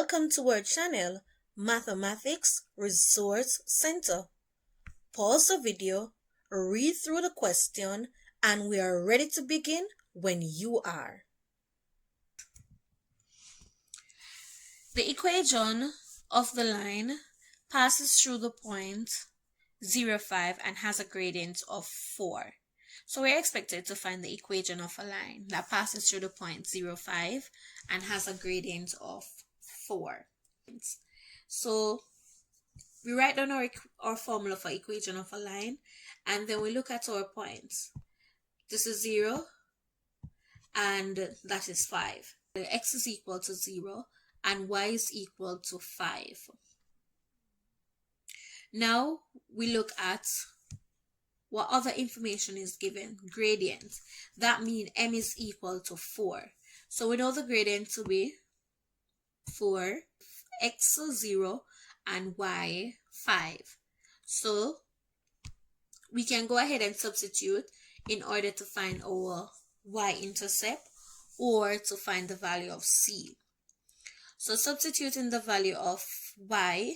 Welcome to our channel, Mathematics Resource Center. Pause the video, read through the question, and we are ready to begin when you are. The equation of the line passes through the point 0, 5 and has a gradient of 4. So we're expected to find the equation of a line that passes through the point 0, 5 and has a gradient of 4. So we write down our formula for equation of a line, and then we look at our points. This is 0 and that is 5. X is equal to 0 and y is equal to 5. Now we look at what other information is given. Gradient. That means m is equal to 4. So we know the gradient to be 4, x 0, and y 5. So we can go ahead and substitute in order to find our y-intercept or to find the value of c. So substituting the value of y,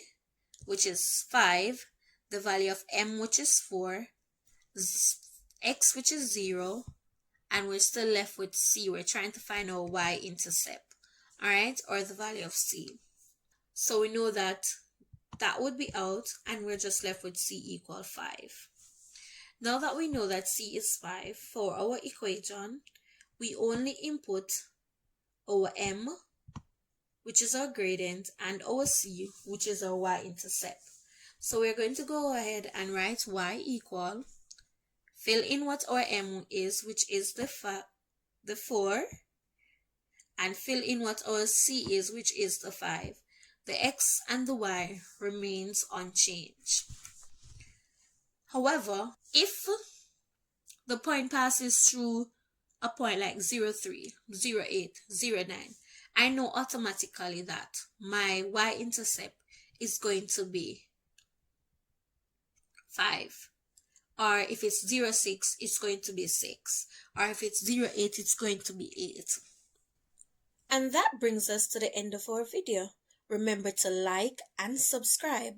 which is 5, the value of m, which is 4, x, which is 0, and we're still left with c. We're trying to find our y-intercept, alright, or the value of c. So we know that that would be out, and we're just left with c equal 5. Now that we know that c is 5, for our equation, we only input our m, which is our gradient, and our c, which is our y-intercept. So we're going to go ahead and write y equal, fill in what our m is, which is the 4, and fill in what our c is, which is the 5. The x and the y remains unchanged. However, if the point passes through a point like 0, 3, 0, 8, 0, 9, I know automatically that my y-intercept is going to be 5. Or if it's 0, 6, it's going to be 6. Or if it's 0, 8, it's going to be 8. And that brings us to the end of our video. Remember to like and subscribe.